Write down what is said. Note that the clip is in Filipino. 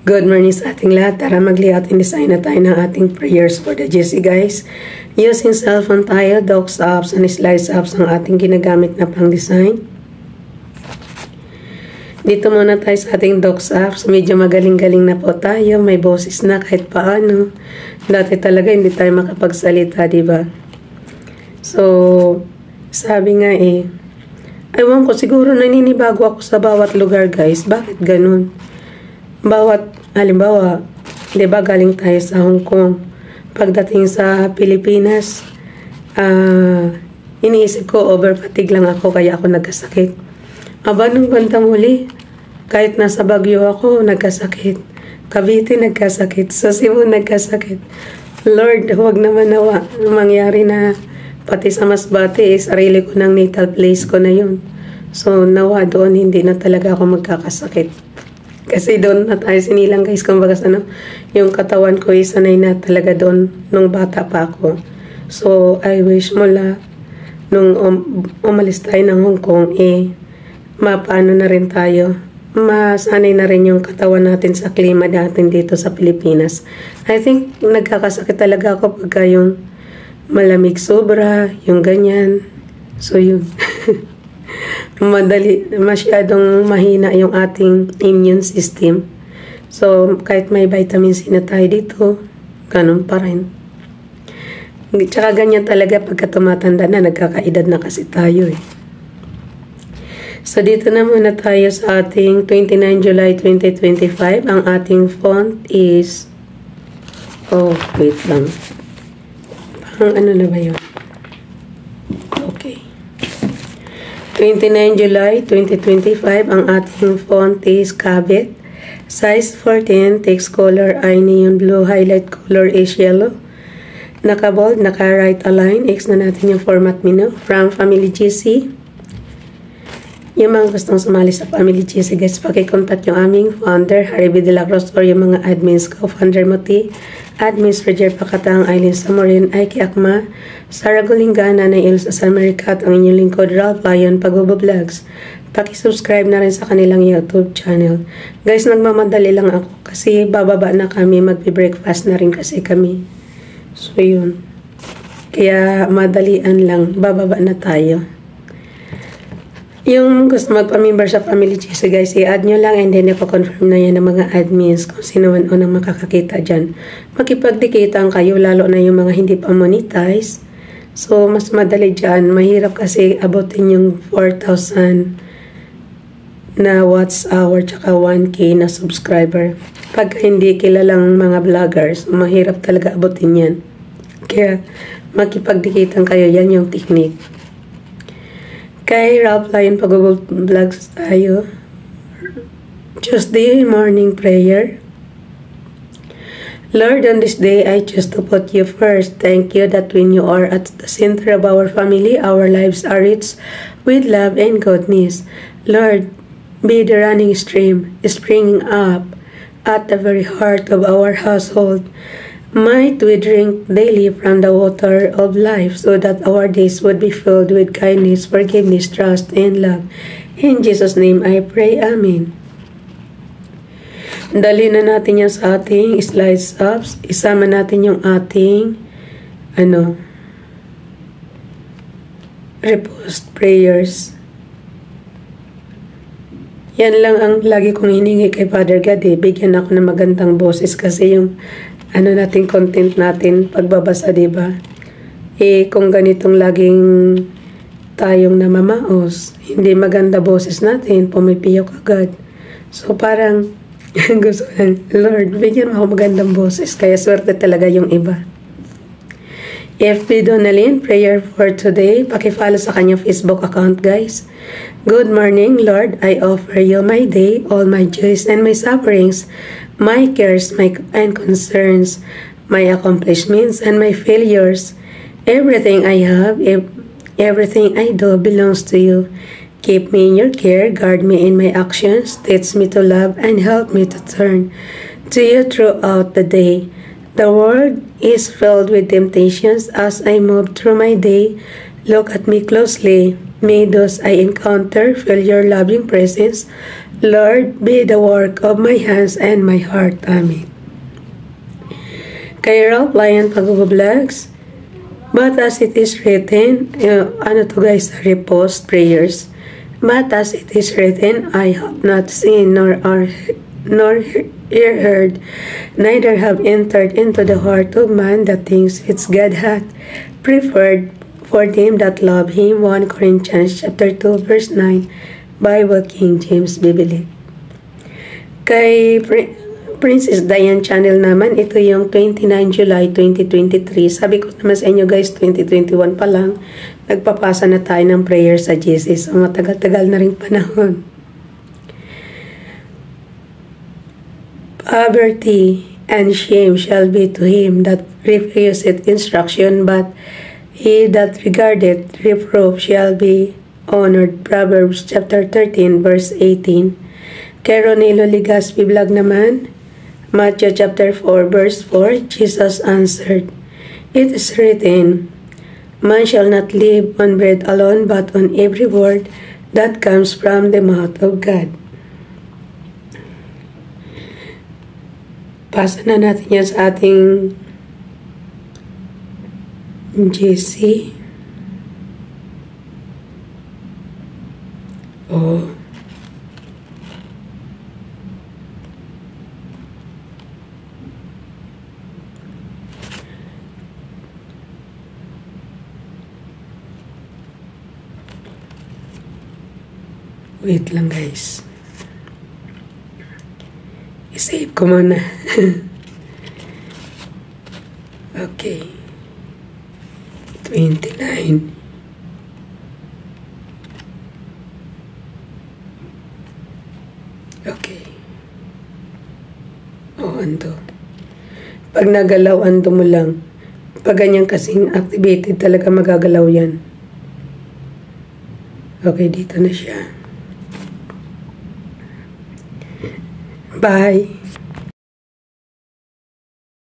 Good morning sa ating lahat. Tara mag-layout and design na tayo ng ating prayers for the GC guys. Using cellphone tayo, docs apps and slides apps ang ating ginagamit na pang design. Dito muna tayo sa ating docs apps. Medyo magaling-galing na po tayo. May boses na kahit paano. Dati talaga hindi tayo makapagsalita, diba? So, sabi nga ewan ko, siguro naninibago ako sa bawat lugar guys. Bakit ganun? Halimbawa, di ba galing tayo sa Hong Kong. Pagdating sa Pilipinas, iniisip ko over-fatigue lang ako kaya ako nagkasakit. Nung bandang huli, kahit nasa Baguio ako, nagkasakit. Cavite, nagkasakit. Sa Cebu, nagkasakit. Lord, huwag naman nawa mangyari na pati sa Masbate, sarili ko ng natal place ko na yun. So, nawa doon, hindi na talaga ako magkakasakit. Kasi doon na tayo sinilang guys, kumbaga yung katawan ko sanay na talaga doon nung bata pa ako. So, I wish mula nung umalis tayo ng Hong Kong, mapaano na rin tayo. Masanay na rin yung katawan natin sa klima natin dito sa Pilipinas. I think nagkakasakit talaga ako pagka yung malamig sobra, yung ganyan. So, yun. Masyadong mahina yung ating immune system. So, kahit may vitamin C na tayo dito, ganun pa rin. Tsaka ganyan talaga pagka tumatanda na, nagkakaedad na kasi tayo So, dito na muna tayo sa ating 29 July 2025. Ang ating font is, wait lang. Parang ano na ba yun? Okay. 29 July 2025, ang ating font is Cabit. Size 14, text color ay neon blue, highlight color is yellow. Naka-bold, naka-right align. X na natin yung format menu. From Family GC. Yung mga gustong sumali sa Family GC guys, pakicontact yung aming founder, Harry B. De La Cruz, or yung mga admins ko, founder Moti, admins Roger Pacatang, Aileen Samorin, Aiki Akma, Sarah Golingana, na Ilsa San Maricat, ang inyong lingkod, Ralph Lion, Pag-Vlogs. Paki-subscribe na rin sa kanilang YouTube channel. Guys, nagmamadali lang ako kasi bababa na kami, magbe-breakfast na rin kasi kami. So, yun. Kaya, madalian lang, bababa na tayo. Yung gusto magpa-member sa Family GC guys, i-add nyo lang and then ipo-confirm na yan ng mga admins kung sino man unang makakakita dyan. Makipagdikitan kayo, lalo na yung mga hindi pa monetize. So, mas madali dyan. Mahirap kasi abutin yung 4,000 na watch hour tsaka 1K na subscriber. Pag hindi kilalang mga vloggers, mahirap talaga abutin yan. Kaya, makipagdikitan kayo, yan yung technique. Kay Ralph Lion Pag-Vlogs tayo. Tuesday morning prayer. Lord, on this day, I choose to put you first. Thank you that when you are at the center of our family, our lives are rich with love and goodness. Lord, be the running stream, springing up at the very heart of our household. Might we drink daily from the water of life so that our days would be filled with kindness, forgiveness, trust, and love. In Jesus' name I pray. Amen. Dali na natin yan sa ating slides apps. Isama natin yung ating repost prayers. Yan lang ang lagi kong hiningi kay Father God. Bigyan ako ng magandang boses kasi yung nating content natin, pagbabasa, diba? Kung ganitong laging tayong namamaos, hindi maganda boses natin, pumipiyok agad. So, parang, gusto lang, Lord, bigyan mo ako magandang boses, kaya swerte talaga yung iba. FB Donalyn, prayer for today. Pakifollow sa kanyang Facebook account, guys. Good morning, Lord. I offer you my day, all my joys and my sufferings, my cares, and concerns, my accomplishments and my failures. Everything I have, everything I do belongs to you. Keep me in your care, guard me in my actions, teach me to love, and help me to turn to you throughout the day. The world is filled with temptations as I move through my day. Look at me closely. May those I encounter feel your loving presence. Lord, be the work of my hands and my heart. Amen. Kay Ralph Lyon Pag-vlogs, but as it is written, ano to guys, repost prayers. But as it is written, I have not seen nor ear heard, neither have entered into the heart of man the things which God hath preferred for them that love Him. 1 Corinthians chapter 2 verse 9, Bible King James Bible. Kay Princess Diane channel naman, ito yung 29 July 2023. Sabi ko naman sa inyo guys, 2021 pa lang, nagpapasa na tayo ng prayer sa Jesus. So matagal-tagal na rin panahon. Poverty and shame shall be to him that refuseth instruction, but he that regardeth reproof shall be honored. Proverbs chapter 13 verse 18. Kay Ronilo Ligaspi vlog naman, Matthew chapter 4 verse 4, Jesus answered, It is written, Man shall not live on bread alone, but on every word that comes from the mouth of God. Pasa na natin yan sa ating JC. Oh. Wait lang guys. I-save ko muna. Okay. 29. Okay. Oh, ando. Pag nagalaw, ando mo lang. Pag ganyan kasing activated talaga magagalaw yan. Okay, dito na siya. Bye.